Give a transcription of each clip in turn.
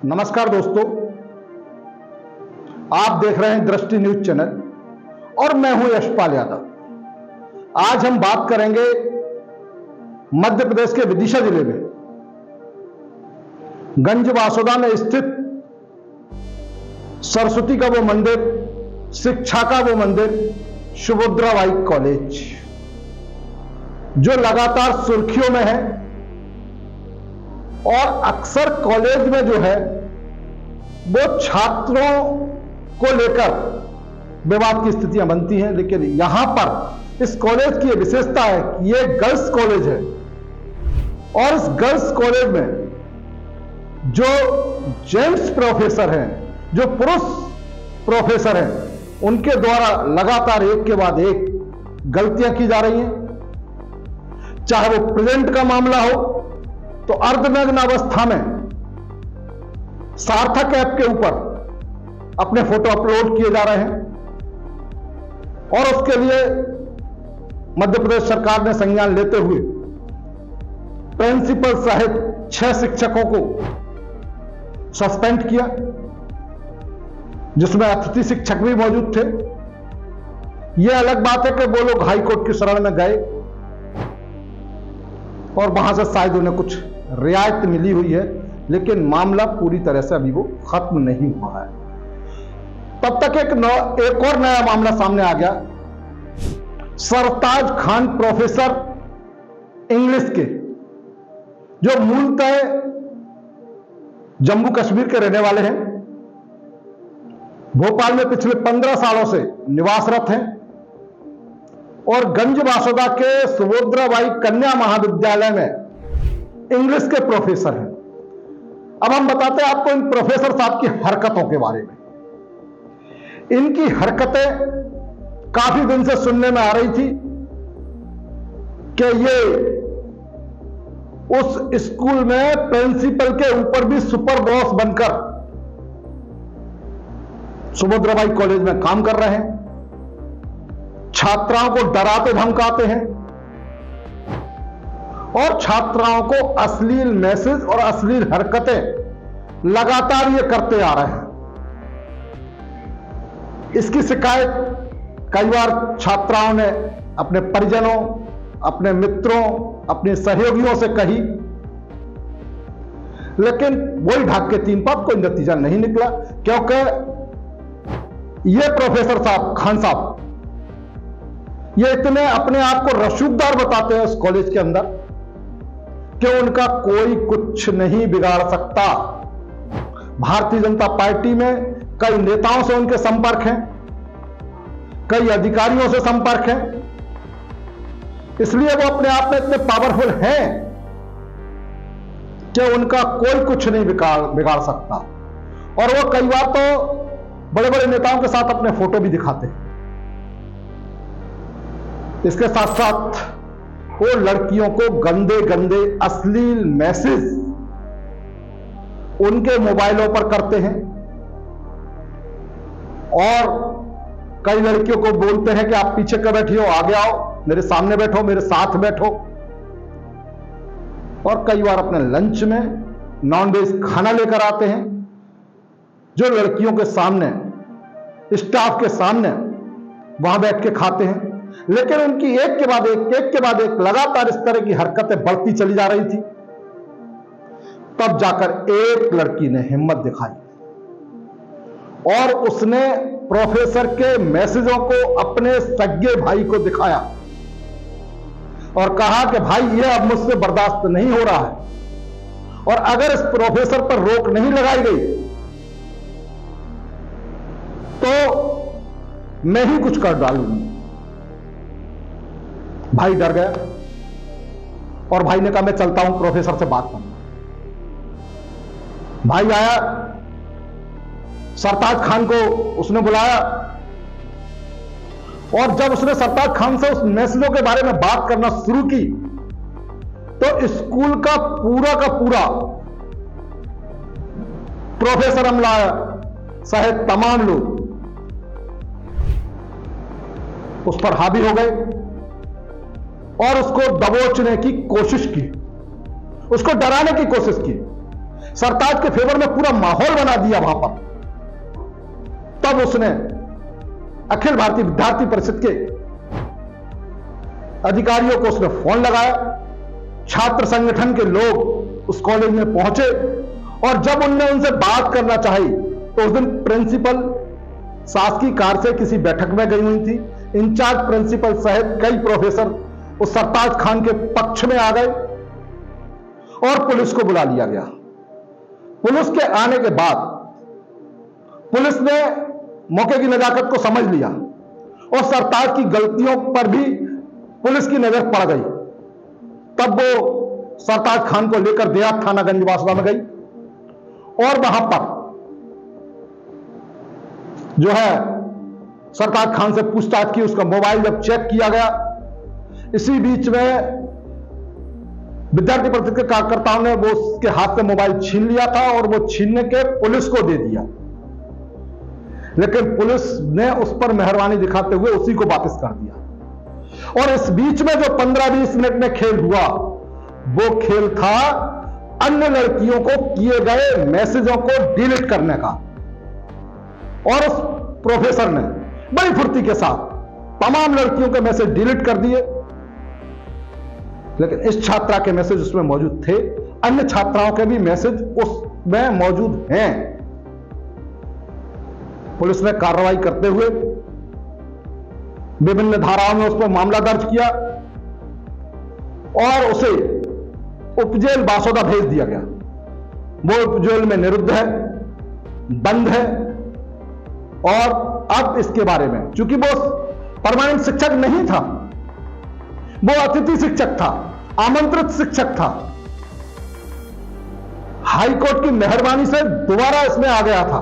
नमस्कार दोस्तों, आप देख रहे हैं दृष्टि न्यूज चैनल और मैं हूं यशपाल यादव। आज हम बात करेंगे मध्य प्रदेश के विदिशा जिले में गंज वासुदा में स्थित सरस्वती का वो मंदिर, शिक्षा का वो मंदिर, सुभद्राबाई कॉलेज जो लगातार सुर्खियों में है। और अक्सर कॉलेज में जो है वो छात्रों को लेकर विवाद की स्थितियां बनती हैं, लेकिन यहां पर इस कॉलेज की विशेषता है कि ये गर्ल्स कॉलेज है और इस गर्ल्स कॉलेज में जो जेंट्स प्रोफेसर हैं, जो पुरुष प्रोफेसर हैं, उनके द्वारा लगातार एक के बाद एक गलतियां की जा रही हैं। चाहे वो प्रेजेंट का मामला हो तो अर्धनग्न अवस्था में सार्थक ऐप के ऊपर अपने फोटो अपलोड किए जा रहे हैं और उसके लिए मध्य प्रदेश सरकार ने संज्ञान लेते हुए प्रिंसिपल सहित 6 शिक्षकों को सस्पेंड किया, जिसमें अतिथि शिक्षक भी मौजूद थे। यह अलग बात है कि वो लोग हाईकोर्ट की शरण में गए और वहां से शायद उन्हें कुछ रियायत मिली हुई है, लेकिन मामला पूरी तरह से अभी वो खत्म नहीं हुआ है। तब तक एक और नया मामला सामने आ गया। सरताज खान प्रोफेसर इंग्लिश के, जो मूलतः जम्मू कश्मीर के रहने वाले हैं, भोपाल में पिछले 15 सालों से निवासरत हैं और गंज वासुदा के सुभद्राबाई कन्या महाविद्यालय में इंग्लिश के प्रोफेसर हैं। अब हम बताते हैं आपको इन प्रोफेसर साहब की हरकतों के बारे में। इनकी हरकतें काफी दिन से सुनने में आ रही थी कि ये उस स्कूल में प्रिंसिपल के ऊपर भी सुपर बॉस बनकर सुभद्राबाई कॉलेज में काम कर रहे हैं, छात्राओं को डराते धमकाते हैं और छात्राओं को अश्लील मैसेज और अश्लील हरकतें लगातार ये करते आ रहे हैं। इसकी शिकायत कई बार छात्राओं ने अपने परिजनों, अपने मित्रों, अपने सहयोगियों से कही, लेकिन वही ढाक के 3 पात, कोई नतीजा नहीं निकला, क्योंकि ये प्रोफेसर साहब, खान साहब, ये इतने अपने आप को रसूखदार बताते हैं उस कॉलेज के अंदर कि उनका कोई कुछ नहीं बिगाड़ सकता। भारतीय जनता पार्टी में कई नेताओं से उनके संपर्क हैं, कई अधिकारियों से संपर्क हैं, इसलिए वो अपने आप में इतने पावरफुल हैं कि उनका कोई कुछ नहीं बिगाड़ सकता। और वो कई बार तो बड़े बड़े नेताओं के साथ अपने फोटो भी दिखाते हैं। इसके साथ साथ वो लड़कियों को गंदे गंदे अश्लील मैसेज उनके मोबाइलों पर करते हैं और कई लड़कियों को बोलते हैं कि आप पीछे क्यों बैठी हो, आगे आओ, मेरे सामने बैठो, मेरे साथ बैठो। और कई बार अपने लंच में नॉनवेज खाना लेकर आते हैं, जो लड़कियों के सामने, स्टाफ के सामने वहां बैठ के खाते हैं। लेकिन उनकी एक के बाद एक लगातार इस तरह की हरकतें बढ़ती चली जा रही थी। तब जाकर एक लड़की ने हिम्मत दिखाई और उसने प्रोफेसर के मैसेजों को अपने सगे भाई को दिखाया और कहा कि भाई ये अब मुझसे बर्दाश्त नहीं हो रहा है और अगर इस प्रोफेसर पर रोक नहीं लगाई गई तो मैं ही कुछ कर डालूंगी। भाई डर गया और भाई ने कहा मैं चलता हूं प्रोफेसर से बात करना। भाई आया, सरताज खान को उसने बुलाया और जब उसने सरताज खान से उस मैसेजों के बारे में बात करना शुरू की तो स्कूल का पूरा प्रोफेसर अमला सहित तमाम लोग उस पर हावी हो गए और उसको दबोचने की कोशिश की, उसको डराने की कोशिश की। सरताज के फेवर में पूरा माहौल बना दिया वहां पर। तब उसने अखिल भारतीय विद्यार्थी परिषद के अधिकारियों को उसने फोन लगाया, छात्र संगठन के लोग उस कॉलेज में पहुंचे और जब उनने उनसे बात करना चाही तो उस दिन प्रिंसिपल शासकीय कार से किसी बैठक में गई हुई थी। इंचार्ज प्रिंसिपल सहित कई प्रोफेसर उस सरताज खान के पक्ष में आ गए और पुलिस को बुला लिया गया। पुलिस के आने के बाद पुलिस ने मौके की नजाकत को समझ लिया और सरताज की गलतियों पर भी पुलिस की नजर पड़ गई। तब वो सरताज खान को लेकर देहात थाना गंजबासुरा में गई और वहां पर जो है सरताज खान से पूछताछ की। उसका मोबाइल जब चेक किया गया, इसी बीच में विद्यार्थी परिषद के कार्यकर्ताओं ने वो उसके हाथ से मोबाइल छीन लिया था और वो छीनने के पुलिस को दे दिया, लेकिन पुलिस ने उस पर मेहरबानी दिखाते हुए उसी को वापस कर दिया। और इस बीच में जो 15-20 मिनट में खेल हुआ, वो खेल था अन्य लड़कियों को किए गए मैसेजों को डिलीट करने का। और उस प्रोफेसर ने बड़ी फुर्ती के साथ तमाम लड़कियों के मैसेज डिलीट कर दिए, लेकिन इस छात्रा के मैसेज उसमें मौजूद थे, अन्य छात्राओं के भी मैसेज उसमें मौजूद हैं। पुलिस ने कार्रवाई करते हुए विभिन्न धाराओं में उस पर मामला दर्ज किया और उसे उपजेल बासोदा भेज दिया गया। वो उपजेल में निरुद्ध है, बंद है और अब इसके बारे में, चूंकि वो परमानेंट शिक्षक नहीं था, वो अतिथि शिक्षक था, आमंत्रित शिक्षक था, हाई कोर्ट की मेहरबानी से दोबारा इसमें आ गया था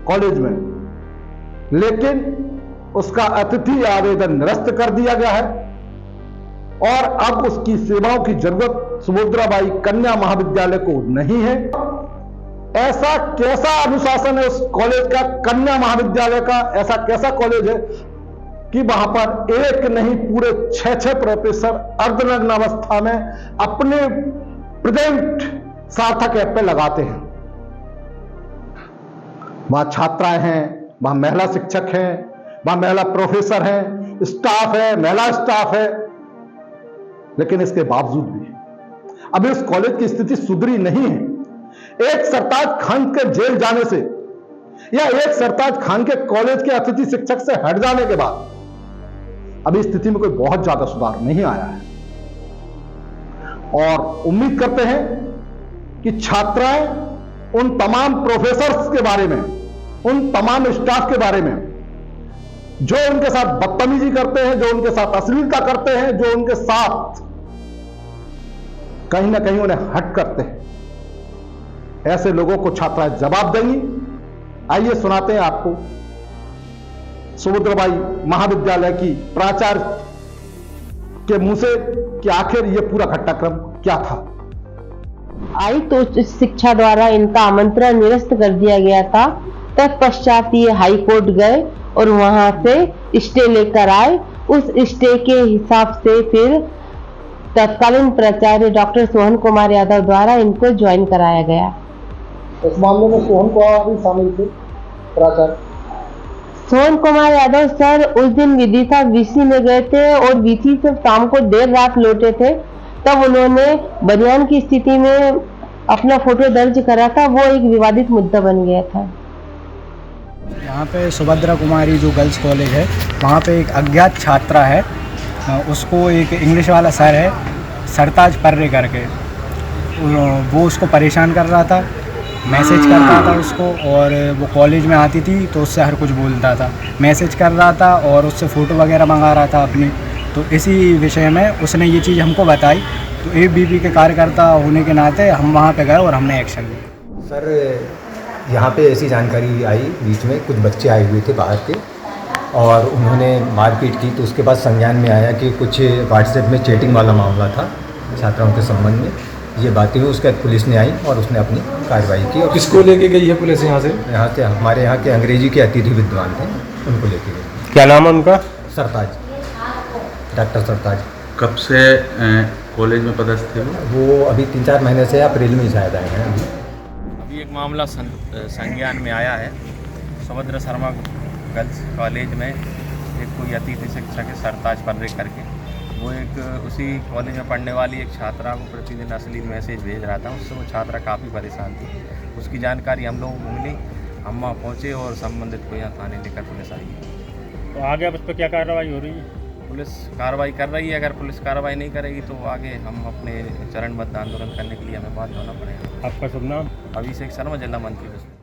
कॉलेज में, लेकिन उसका अतिथि आवेदन निरस्त कर दिया गया है और अब उसकी सेवाओं की जरूरत सुभद्राबाई कन्या महाविद्यालय को नहीं है। ऐसा कैसा अनुशासन है उस कॉलेज का, कन्या महाविद्यालय का? ऐसा कैसा कॉलेज है कि वहां पर एक नहीं पूरे 6 प्रोफेसर अर्धनग्न अवस्था में अपने प्रेजेंट सार्थक ऐप पे लगाते हैं। वहां छात्राएं हैं, वहां महिला शिक्षक हैं, वहां महिला प्रोफेसर हैं, स्टाफ है, महिला स्टाफ है, लेकिन इसके बावजूद भी अभी उस कॉलेज की स्थिति सुधरी नहीं है। एक सरताज खान के जेल जाने से या एक सरताज खान के कॉलेज के अतिथि शिक्षक से हट जाने के बाद अभी स्थिति में कोई बहुत ज्यादा सुधार नहीं आया है और उम्मीद करते हैं कि छात्राएं उन तमाम प्रोफेसर्स के बारे में, उन तमाम स्टाफ के बारे में जो उनके साथ बदतमीजी करते हैं, जो उनके साथ अश्लीलता करते हैं, जो उनके साथ कहीं ना कहीं उन्हें हट करते हैं, ऐसे लोगों को छात्राएं जवाब देंगी। आइए सुनाते हैं आपको सुभद्राबाई महाविद्यालय की प्राचार्य के मुंह से कि आखिर ये पूरा घटनाक्रम क्या था। आई तो शिक्षा द्वारा इनका आमंत्रण निरस्त कर दिया गया था। तत्पश्चात ये हाई कोर्ट गए और वहां से स्टे लेकर आए। उस स्टे के हिसाब से फिर तत्कालीन प्राचार्य डॉक्टर सोहन कुमार यादव द्वारा इनको ज्वाइन कराया गया। इस मामले में सोहन कुमार भी शामिल थे, प्राचार्य सोहन कुमार यादव सर उस दिन विदिशा वीसी में गए थे और वीसी से शाम को देर रात लौटे थे। तब उन्होंने बनियान की स्थिति में अपना फोटो दर्ज करा था, वो एक विवादित मुद्दा बन गया था। यहाँ पे सुभद्रा कुमारी जो गर्ल्स कॉलेज है, वहाँ पे एक अज्ञात छात्रा है, उसको एक इंग्लिश वाला सर है सरताज पर्रे करके, वो उसको परेशान कर रहा था, मैसेज करता था उसको और वो कॉलेज में आती थी तो उससे हर कुछ बोलता था, मैसेज कर रहा था और उससे फ़ोटो वगैरह मंगा रहा था अपनी। तो इसी विषय में उसने ये चीज़ हमको बताई, तो एबीवीपी के कार्यकर्ता होने के नाते हम वहाँ पे गए और हमने एक्शन लिया। सर यहाँ पे ऐसी जानकारी आई, बीच में कुछ बच्चे आए हुए थे बाहर के और उन्होंने मारपीट की, तो उसके बाद संज्ञान में आया कि कुछ व्हाट्सएप में चैटिंग वाला मामला था छात्राओं के संबंध में। ये बातें हुई, उसके बाद पुलिस ने आई और उसने अपनी कार्रवाई की। और किसको लेके गई है पुलिस यहाँ से? यहाँ से हमारे यहाँ के अंग्रेजी के अतिथि विद्वान थे, उनको लेके गई। क्या नाम है उनका? सरताज, डॉक्टर सरताज। कब से कॉलेज में पदस्थ थे वो? अभी 3-4 महीने से अप्रैल में शायद आए हैं। अभी मामला संज्ञान में आया है। सुभद्रा शर्मा गर्ल्स कॉलेज में एक कोई अतिथि शिक्षक है सरताज पर्रे करके, वो एक उसी कॉलेज में पढ़ने वाली एक छात्रा को प्रतिदिन अश्लील मैसेज भेज रहा था। उससे वो छात्रा काफ़ी परेशान थी। उसकी जानकारी हम लोगों को मिली, हम वहाँ पहुँचे और संबंधित को यहाँ थाने लेकर पुलिस आई। तो आगे अब इस पर क्या कार्रवाई हो रही है? पुलिस कार्रवाई कर रही है। अगर पुलिस कार्रवाई नहीं करेगी तो आगे हम अपने चरणबद्ध आंदोलन करने के लिए हमें बाध्य होना पड़ेगा। आपका शुभ नाम? अभिषेक शर्मा, जिला मंत्री।